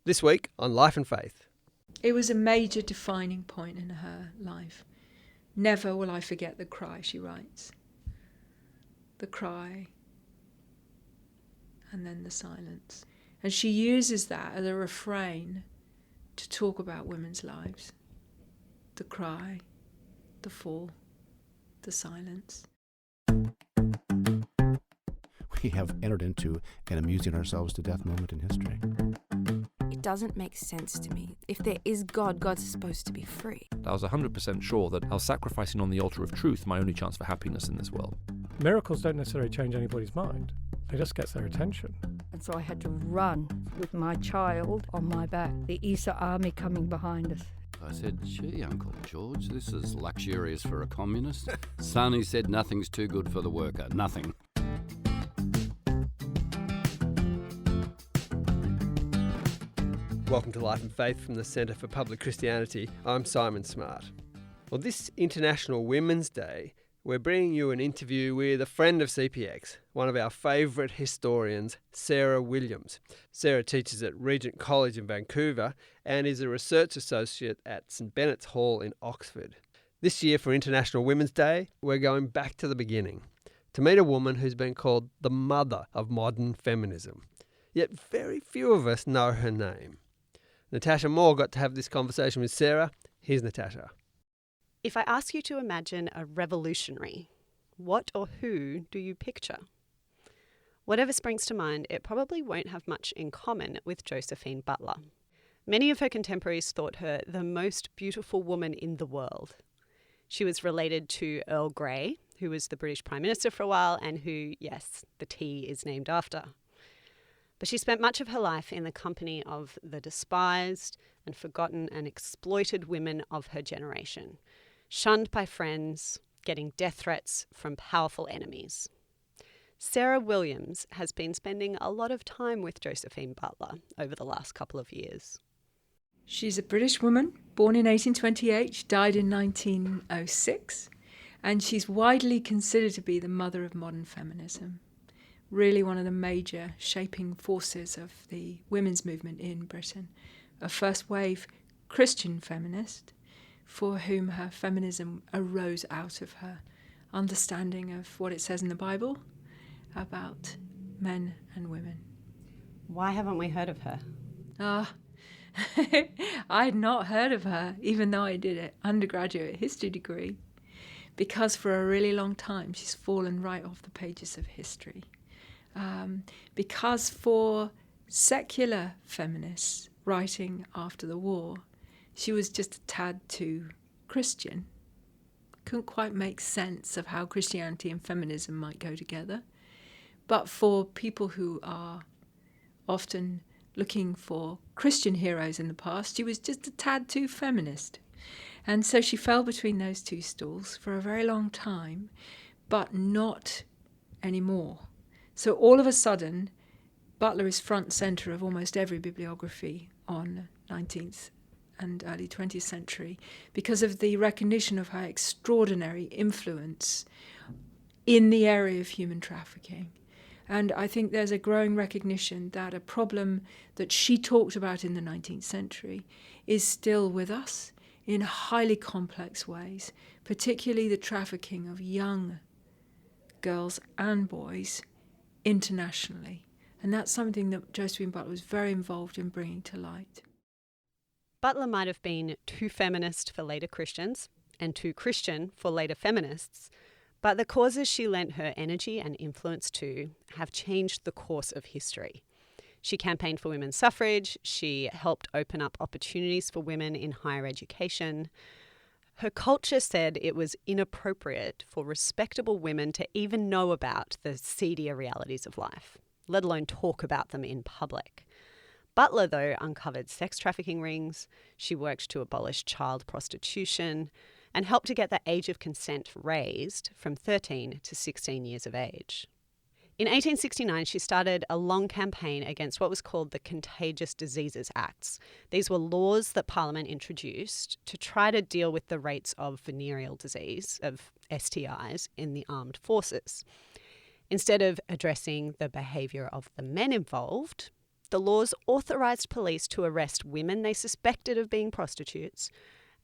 This week on Life and Faith. It was a major defining point in her life. Never will I forget the cry, she writes. The cry, and then the silence. And she uses that as a refrain to talk about women's lives. The cry, the fall, the silence. We have entered into an amusing ourselves to death moment in history. It doesn't make sense to me. If there is God, God's supposed to be free. I was 100% sure that I was sacrificing on the altar of truth my only chance for happiness in this world. Miracles don't necessarily change anybody's mind. They just get their attention. And so I had to run with my child on my back, the ESA army coming behind us. I said, gee, Uncle George, this is luxurious for a communist. Sonny said nothing's too good for the worker, nothing. Welcome to Life and Faith from the Centre for Public Christianity. I'm Simon Smart. Well, this International Women's Day, we're bringing you an interview with a friend of CPX, one of our favourite historians, Sarah Williams. Sarah teaches at Regent College in Vancouver and is a research associate at St Benet's Hall in Oxford. This year for International Women's Day, we're going back to the beginning to meet a woman who's been called the mother of modern feminism. Yet very few of us know her name. Natasha Moore got to have this conversation with Sarah. Here's Natasha. If I ask you to imagine a revolutionary, what or who do you picture? Whatever springs to mind, it probably won't have much in common with Josephine Butler. Many of her contemporaries thought her the most beautiful woman in the world. She was related to Earl Grey, who was the British Prime Minister for a while and who, yes, the tea is named after. But she spent much of her life in the company of the despised and forgotten and exploited women of her generation, shunned by friends, getting death threats from powerful enemies. Sarah Williams has been spending a lot of time with Josephine Butler over the last couple of years. She's a British woman, born in 1828, she died in 1906, and she's widely considered to be the mother of modern feminism. Really one of the major shaping forces of the women's movement in Britain. A first wave Christian feminist for whom her feminism arose out of her understanding of what it says in the Bible about men and women. Why haven't we heard of her? I had not heard of her, even though I did an undergraduate history degree, because for a really long time she's fallen right off the pages of history. Because for secular feminists writing after the war, she was just a tad too Christian. Couldn't quite make sense of how Christianity and feminism might go together. But for people who are often looking for Christian heroes in the past, she was just a tad too feminist. And so she fell between those two stools for a very long time, but not anymore. So all of a sudden, Butler is front and centre of almost every bibliography on 19th and early 20th century because of the recognition of her extraordinary influence in the area of human trafficking. And I think there's a growing recognition that a problem that she talked about in the 19th century is still with us in highly complex ways, particularly the trafficking of young girls and boys internationally. And that's something that Josephine Butler was very involved in bringing to light. Butler might have been too feminist for later Christians and too Christian for later feminists, but the causes she lent her energy and influence to have changed the course of history. She campaigned for women's suffrage, she helped open up opportunities for women in higher education. Her culture said it was inappropriate for respectable women to even know about the seedier realities of life, let alone talk about them in public. Butler, though, uncovered sex trafficking rings, she worked to abolish child prostitution, and helped to get the age of consent raised from 13 to 16 years of age. In 1869, she started a long campaign against what was called the Contagious Diseases Acts. These were laws that Parliament introduced to try to deal with the rates of venereal disease, of STIs, in the armed forces. Instead of addressing the behaviour of the men involved, The laws authorised police to arrest women they suspected of being prostitutes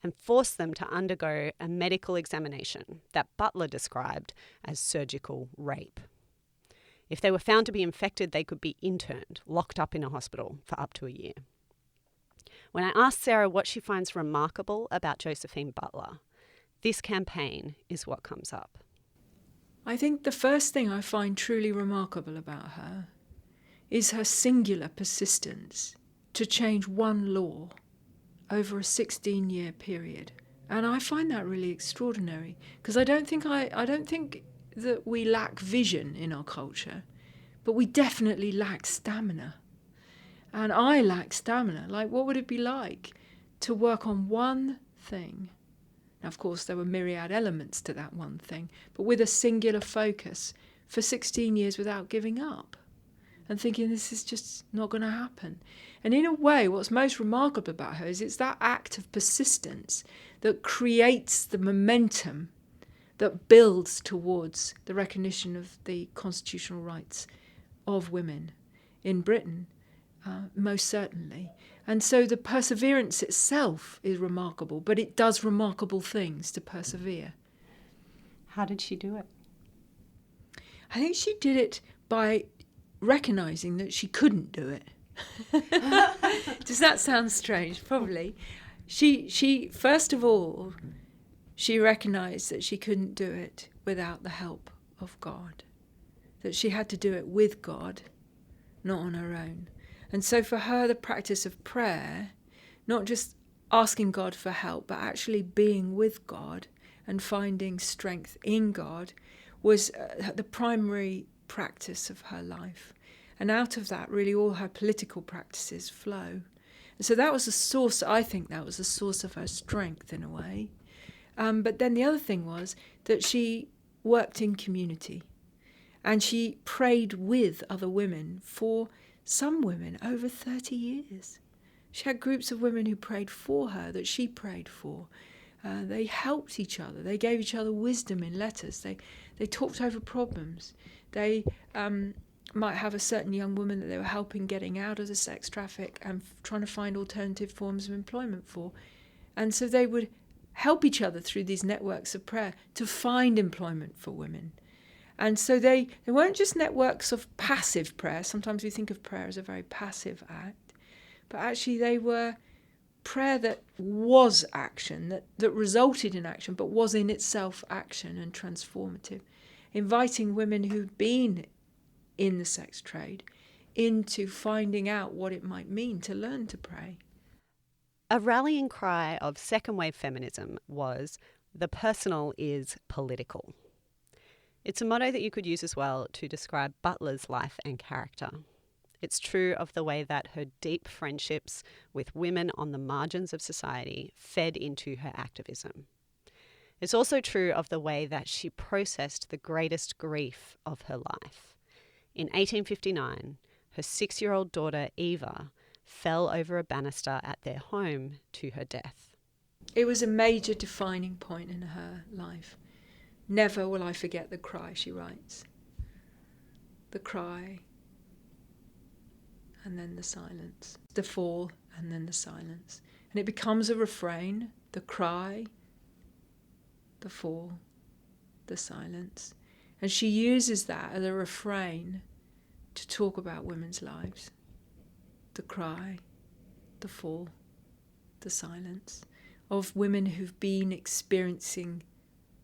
and forced them to undergo a medical examination that Butler described as surgical rape. If they were found to be infected, they could be interned, locked up in a hospital for up to a year. When I asked Sarah what she finds remarkable about Josephine Butler, this campaign is what comes up. I think the first thing I find truly remarkable about her is her singular persistence to change one law over a 16-year period. And I find that really extraordinary, because I don't think that we lack vision in our culture, but we definitely lack stamina. And I lack stamina. Like, what would it be like to work on one thing? Now, of course, there were myriad elements to that one thing, but with a singular focus for 16 years without giving up and thinking this is just not going to happen. And in a way, what's most remarkable about her is it's that act of persistence that creates the momentum that builds towards the recognition of the constitutional rights of women in Britain, most certainly. And so the perseverance itself is remarkable, but it does remarkable things to persevere. How did she do it? I think she did it by recognising that she couldn't do it. Does that sound strange? Probably. She first of all, she recognised that she couldn't do it without the help of God, that she had to do it with God, not on her own. And so for her, the practice of prayer, not just asking God for help, but actually being with God and finding strength in God, was the primary practice of her life. And out of that, really, all her political practices flow. And so that was the source, I think that was the source of her strength in a way. But then the other thing was that she worked in community and she prayed with other women for some women over 30 years. She had groups of women who prayed for her, that she prayed for. They helped each other. They gave each other wisdom in letters. They talked over problems. They might have a certain young woman that they were helping getting out of the sex traffic and trying to find alternative forms of employment for. And so they would help each other through these networks of prayer to find employment for women. And so they weren't just networks of passive prayer. Sometimes we think of prayer as a very passive act. But actually they were prayer that was action, that resulted in action, but was in itself action and transformative. Inviting women who'd been in the sex trade into finding out what it might mean to learn to pray. A rallying cry of second wave feminism was, "The personal is political." It's a motto that you could use as well to describe Butler's life and character. It's true of the way that her deep friendships with women on the margins of society fed into her activism. It's also true of the way that she processed the greatest grief of her life. In 1859, her 6-year-old daughter Eva fell over a banister at their home to her death. It was a major defining point in her life. "Never will I forget the cry," she writes. The cry, and then the silence. The fall, and then the silence. And it becomes a refrain, the cry, the fall, the silence. And she uses that as a refrain to talk about women's lives. The cry, the fall, the silence of women who've been experiencing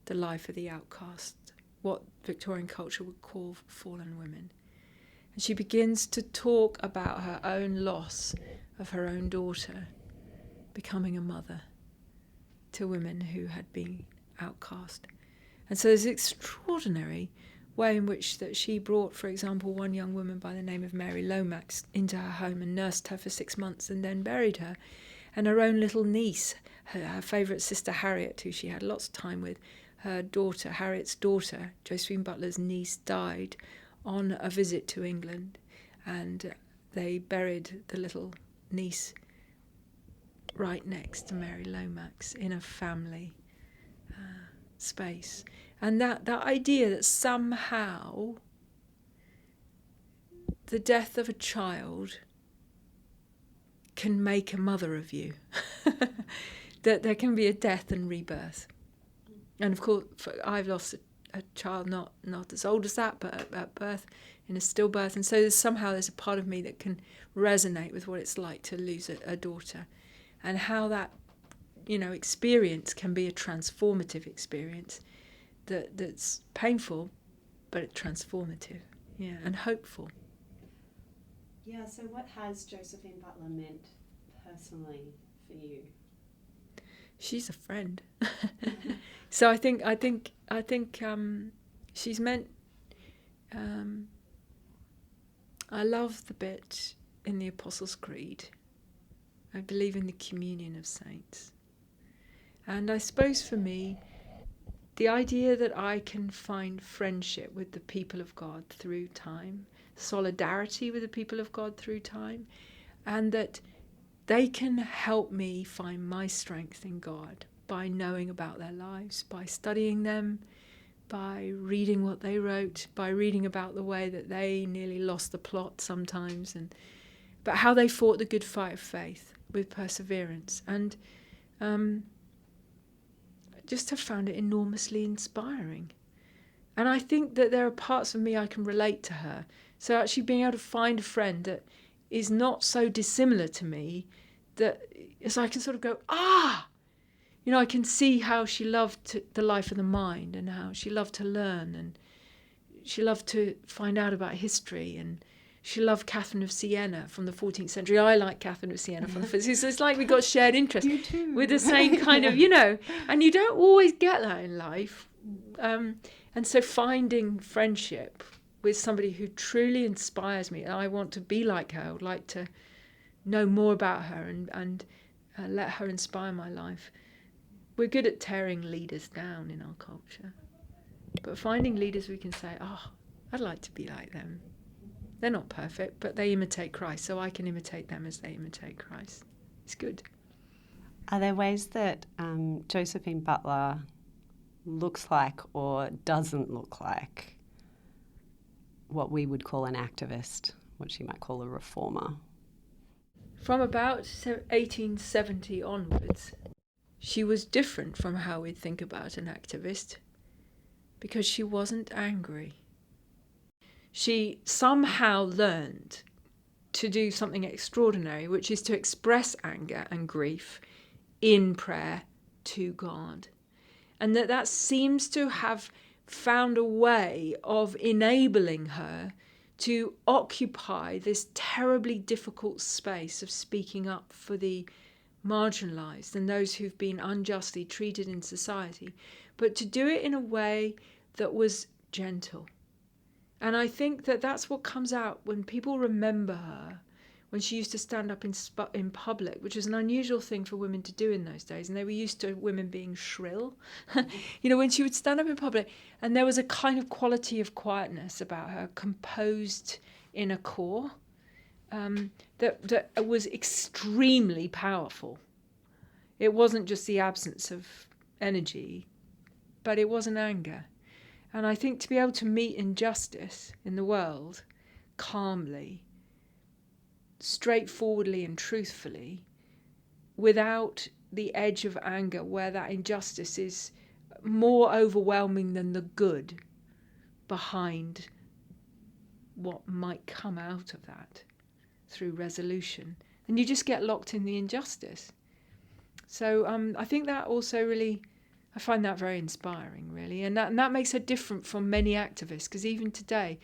the life of the outcast, what Victorian culture would call fallen women. And she begins to talk about her own loss of her own daughter becoming a mother to women who had been outcast. And so there's an extraordinary way in which that she brought, for example, one young woman by the name of Mary Lomax into her home and nursed her for 6 months and then buried her. And her own little niece, her favourite sister Harriet, who she had lots of time with, her daughter, Harriet's daughter, Josephine Butler's niece, died on a visit to England. And they buried the little niece right next to Mary Lomax in a family space. And that idea that somehow the death of a child can make a mother of you. That there can be a death and rebirth. And of course, I've lost a child not as old as that, but at birth, in a stillbirth. And so there's a part of me that can resonate with what it's like to lose a daughter, and how that, experience can be a transformative experience that's painful, but transformative, and hopeful. Yeah, so what has Josephine Butler meant personally for you? She's a friend. So I think she's meant. I love the bit in the Apostles' Creed. I believe in the communion of saints, and I suppose for me, the idea that I can find friendship with the people of God through time, solidarity with the people of God through time, and that they can help me find my strength in God by knowing about their lives, by studying them, by reading what they wrote, by reading about the way that they nearly lost the plot sometimes, but how they fought the good fight of faith with perseverance. And just have found it enormously inspiring. And I think that there are parts of me I can relate to her. So actually being able to find a friend that is not so dissimilar to me, that as I can sort of go, I can see how she loved the life of the mind, and how she loved to learn, and she loved to find out about history, and she loved Catherine of Siena from the 14th century. I like Catherine of Siena from the 15th century. So it's like we got shared interests with the same kind of, and you don't always get that in life. And so finding friendship with somebody who truly inspires me, and I want to be like her, I would like to know more about her and let her inspire my life. We're good at tearing leaders down in our culture, but finding leaders we can say, I'd like to be like them. They're not perfect, but they imitate Christ, so I can imitate them as they imitate Christ. It's good. Are there ways that Josephine Butler looks like or doesn't look like what we would call an activist, what she might call a reformer? From about 1870 onwards, she was different from how we'd think about an activist, because she wasn't angry. She somehow learned to do something extraordinary, which is to express anger and grief in prayer to God. And that seems to have found a way of enabling her to occupy this terribly difficult space of speaking up for the marginalised and those who've been unjustly treated in society, but to do it in a way that was gentle. And I think that's what comes out when people remember her, when she used to stand up in public, which was an unusual thing for women to do in those days, and they were used to women being shrill. When she would stand up in public, and there was a kind of quality of quietness about her, composed in a core, that was extremely powerful. It wasn't just the absence of energy, but it wasn't anger. And I think to be able to meet injustice in the world calmly, straightforwardly and truthfully, without the edge of anger where that injustice is more overwhelming than the good behind what might come out of that through resolution. And you just get locked in the injustice. So I think that also really, I find that very inspiring, really. And that makes her different from many activists, because even today,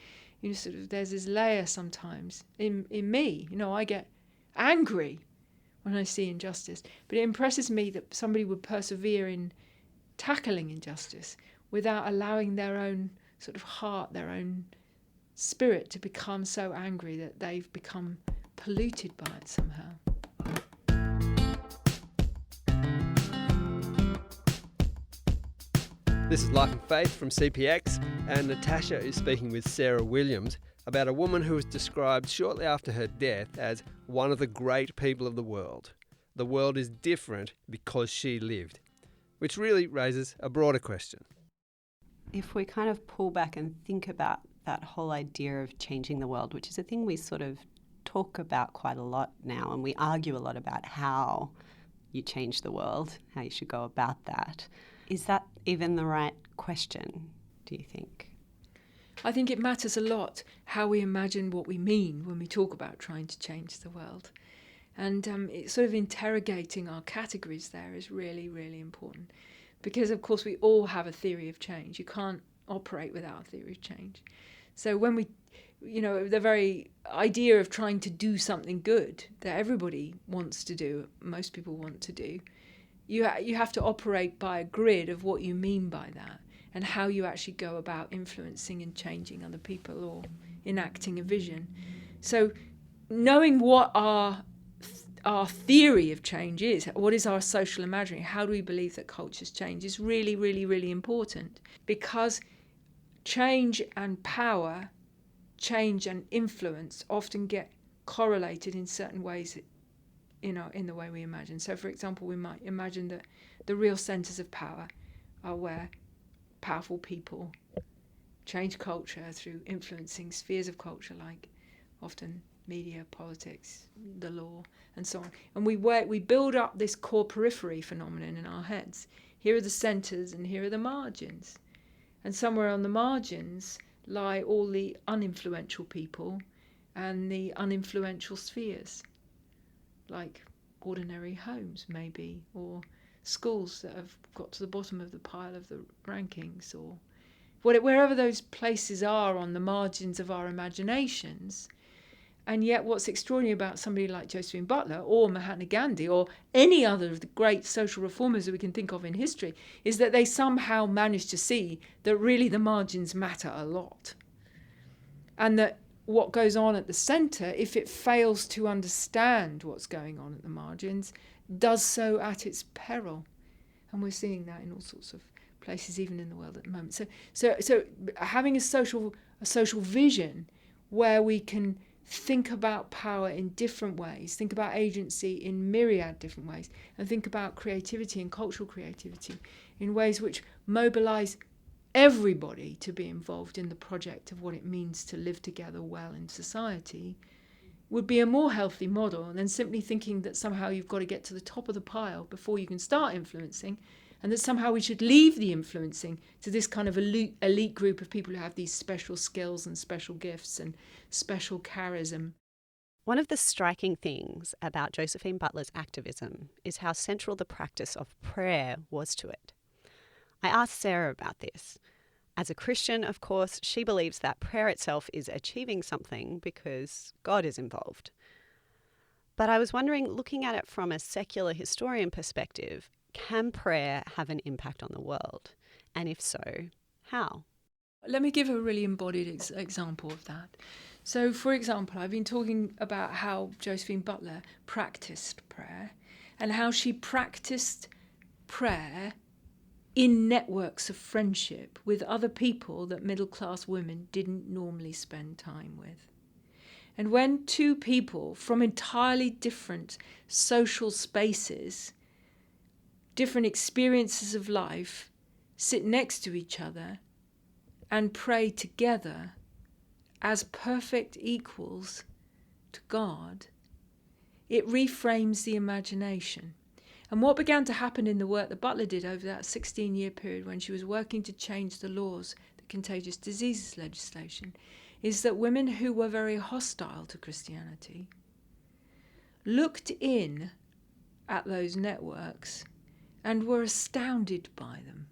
sort of there's this layer sometimes in me. I get angry when I see injustice. But it impresses me that somebody would persevere in tackling injustice without allowing their own sort of heart, their own spirit to become so angry that they've become polluted by it somehow. This is Life and Faith from CPX, and Natasha is speaking with Sarah Williams about a woman who was described shortly after her death as one of the great people of the world. The world is different because she lived, which really raises a broader question. If we kind of pull back and think about that whole idea of changing the world, which is a thing we sort of talk about quite a lot now, and we argue a lot about how you change the world, how you should go about that. Is that even the right question, do you think? I think it matters a lot how we imagine what we mean when we talk about trying to change the world. And it's sort of interrogating our categories there is really, really important. Because, of course, we all have a theory of change. You can't operate without a theory of change. So when we, the very idea of trying to do something good that everybody wants to do, most people want to do, you have to operate by a grid of what you mean by that and how you actually go about influencing and changing other people or enacting a vision. So knowing what our theory of change is, what is our social imaginary, how do we believe that cultures change, is really, really, really important, because change and power, change and influence often get correlated in certain ways, in the way we imagine. So, for example, we might imagine that the real centres of power are where powerful people change culture through influencing spheres of culture, like often media, politics, the law, and so on. And we build up this core periphery phenomenon in our heads. Here are the centres and here are the margins. And somewhere on the margins lie all the uninfluential people and the uninfluential spheres, like ordinary homes maybe, or schools that have got to the bottom of the pile of the rankings, or wherever those places are on the margins of our imaginations. And yet what's extraordinary about somebody like Josephine Butler or Mahatma Gandhi or any other of the great social reformers that we can think of in history is that they somehow managed to see that really the margins matter a lot. And that what goes on at the centre, if it fails to understand what's going on at the margins, does so at its peril. And we're seeing that in all sorts of places, even in the world at the moment. So having a social vision where we can think about power in different ways, think about agency in myriad different ways, and think about creativity and cultural creativity in ways which mobilise everybody to be involved in the project of what it means to live together well in society, would be a more healthy model than simply thinking that somehow you've got to get to the top of the pile before you can start influencing, and that somehow we should leave the influencing to this kind of elite group of people who have these special skills and special gifts and special charism. One of the striking things about Josephine Butler's activism is how central the practice of prayer was to it. I asked Sarah about this. As a Christian, of course, she believes that prayer itself is achieving something because God is involved. But I was wondering, looking at it from a secular historian perspective, can prayer have an impact on the world? And if so, how? Let me give a really embodied example of that. So, for example, I've been talking about how Josephine Butler practiced prayer and how she practiced prayer in networks of friendship with other people that middle-class women didn't normally spend time with. And when two people from entirely different social spaces, different experiences of life, sit next to each other and pray together as perfect equals to God, it reframes the imagination. And what began to happen in the work that Butler did over that 16-year period when she was working to change the laws, the contagious diseases legislation, is that women who were very hostile to Christianity looked in at those networks and were astounded by them.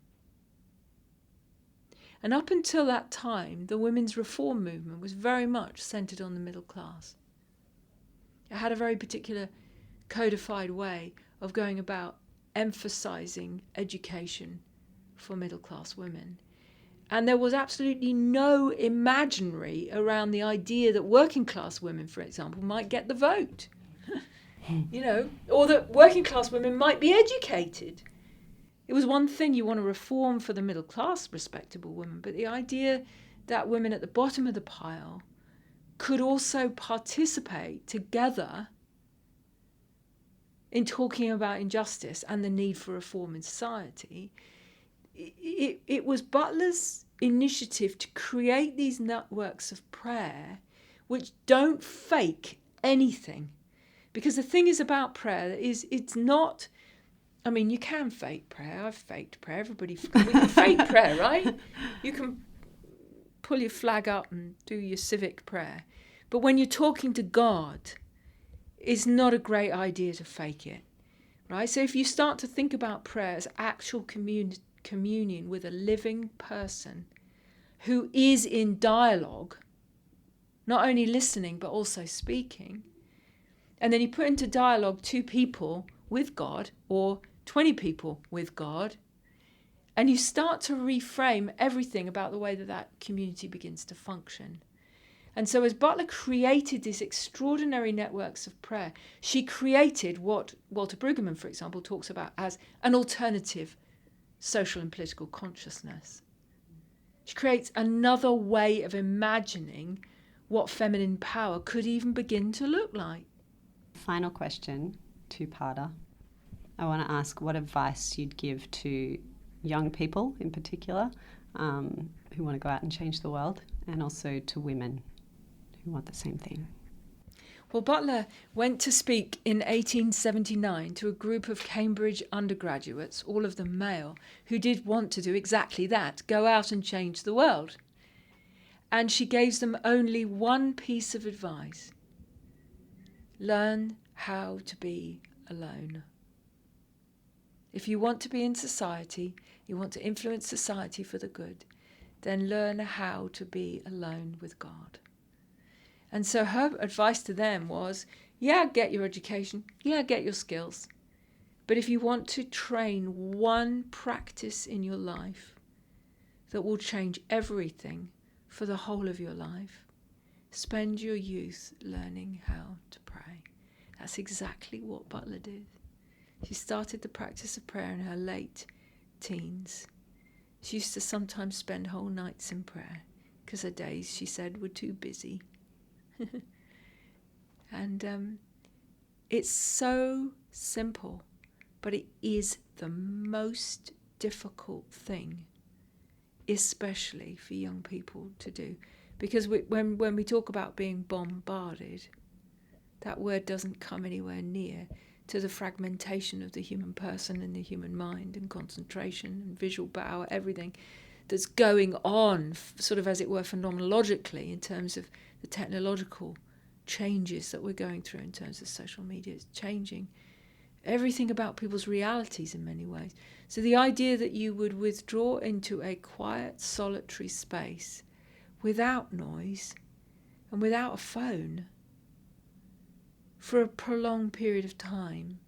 And up until that time, the women's reform movement was very much centred on the middle class. It had a very particular codified way of going about emphasising education for middle-class women. And there was absolutely no imaginary around the idea that working-class women, for example, might get the vote. Or that working-class women might be educated. It was one thing you want to reform for the middle-class respectable women, but the idea that women at the bottom of the pile could also participate together in talking about injustice and the need for reform in society, it was Butler's initiative to create these networks of prayer which don't fake anything. Because the thing is about prayer is it's not, I mean, you can fake prayer. I've faked prayer. We can fake prayer, right? You can pull your flag up and do your civic prayer. But when you're talking to God, it's not a great idea to fake it, right? So if you start to think about prayer as actual communion with a living person who is in dialogue, not only listening but also speaking, and then you put into dialogue 2 people with God or 20 people with God, and you start to reframe everything about the way that that community begins to function. And so as Butler created these extraordinary networks of prayer, she created what Walter Brueggemann, for example, talks about as an alternative social and political consciousness. She creates another way of imagining what feminine power could even begin to look like. Final question, 2-parter. I want to ask what advice you'd give to young people in particular who want to go out and change the world, and also to women who want the same thing. Well, Butler went to speak in 1879 to a group of Cambridge undergraduates, all of them male, who did want to do exactly that, go out and change the world. And she gave them only one piece of advice: learn how to be alone. If you want to be in society, you want to influence society for the good, then learn how to be alone with God. And so her advice to them was, yeah, get your education, yeah, get your skills. But if you want to train one practice in your life that will change everything for the whole of your life, spend your youth learning how to pray. That's exactly what Butler did. She started the practice of prayer in her late teens. She used to sometimes spend whole nights in prayer because her days, she said, were too busy. And it's so simple, but it is the most difficult thing, especially for young people to do. Because when we talk about being bombarded, that word doesn't come anywhere near to the fragmentation of the human person and the human mind, and concentration and visual power, everything that's going on, sort of as it were phenomenologically, in terms of the technological changes that we're going through in terms of social media. It's changing everything about people's realities in many ways. So the idea that you would withdraw into a quiet, solitary space without noise and without a phone for a prolonged period of time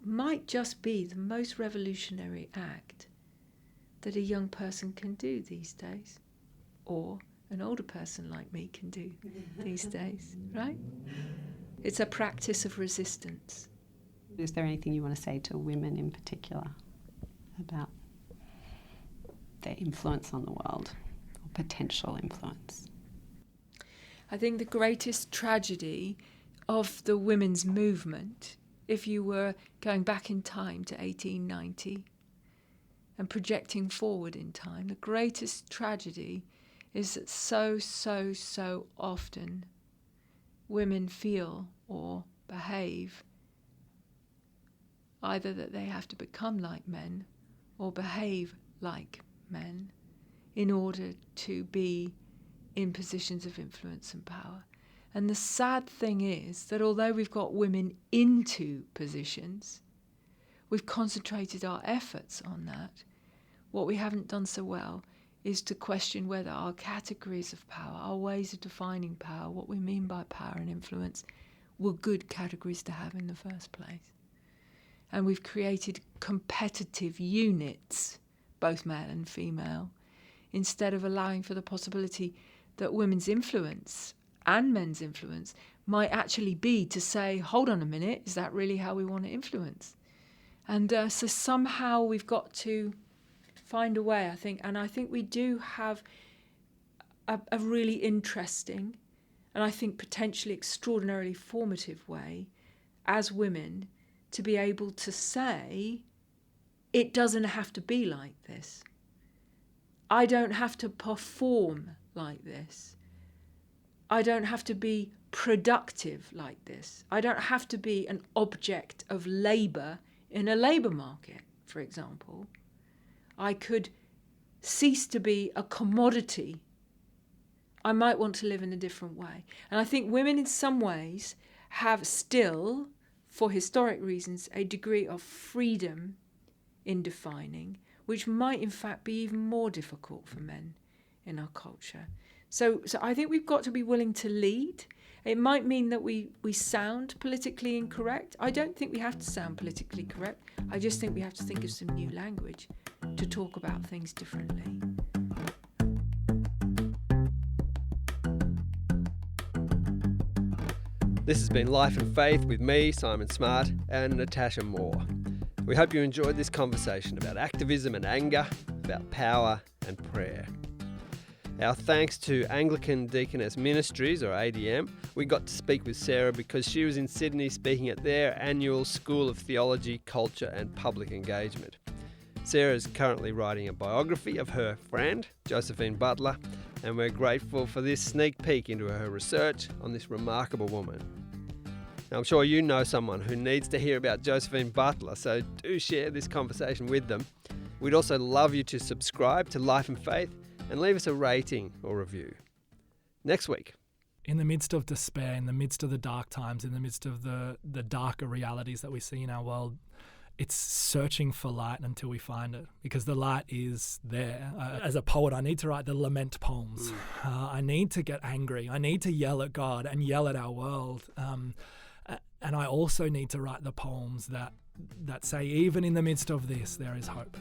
might just be the most revolutionary act that a young person can do these days, or an older person like me can do these days, right? It's a practice of resistance. Is there anything you want to say to women in particular about their influence on the world, or potential influence? I think the greatest tragedy of the women's movement, if you were going back in time to 1890 and projecting forward in time, the greatest tragedy is that so often women feel or behave either that they have to become like men or behave like men in order to be in positions of influence and power. And the sad thing is that although we've got women into positions, we've concentrated our efforts on that. What we haven't done so well is to question whether our categories of power, our ways of defining power, what we mean by power and influence, were good categories to have in the first place. And we've created competitive units, both male and female, instead of allowing for the possibility that women's influence and men's influence might actually be to say, hold on a minute, is that really how we want to influence? And so somehow we've got to find a way, I think, and I think we do have a really interesting and I think potentially extraordinarily formative way as women to be able to say, it doesn't have to be like this. I don't have to perform like this. I don't have to be productive like this. I don't have to be an object of labour in a labour market, for example. I could cease to be a commodity. I might want to live in a different way. And I think women in some ways have still, for historic reasons, a degree of freedom in defining, which might in fact be even more difficult for men in our culture. So I think we've got to be willing to lead. It might mean that we sound politically incorrect. I don't think we have to sound politically correct. I just think we have to think of some new language to talk about things differently. This has been Life and Faith with me, Simon Smart, and Natasha Moore. We hope you enjoyed this conversation about activism and anger, about power and prayer. Our thanks to Anglican Deaconess Ministries, or ADM. We got to speak with Sarah because she was in Sydney speaking at their annual School of Theology, Culture and Public Engagement. Sarah is currently writing a biography of her friend, Josephine Butler, and we're grateful for this sneak peek into her research on this remarkable woman. Now, I'm sure you know someone who needs to hear about Josephine Butler, so do share this conversation with them. We'd also love you to subscribe to Life and Faith and leave us a rating or review. Next week. In the midst of despair, in the midst of the dark times, in the midst of the darker realities that we see in our world, it's searching for light until we find it, because the light is there. As a poet, I need to write the lament poems. I need to get angry. I need to yell at God and yell at our world. And I also need to write the poems that say, even in the midst of this, there is hope.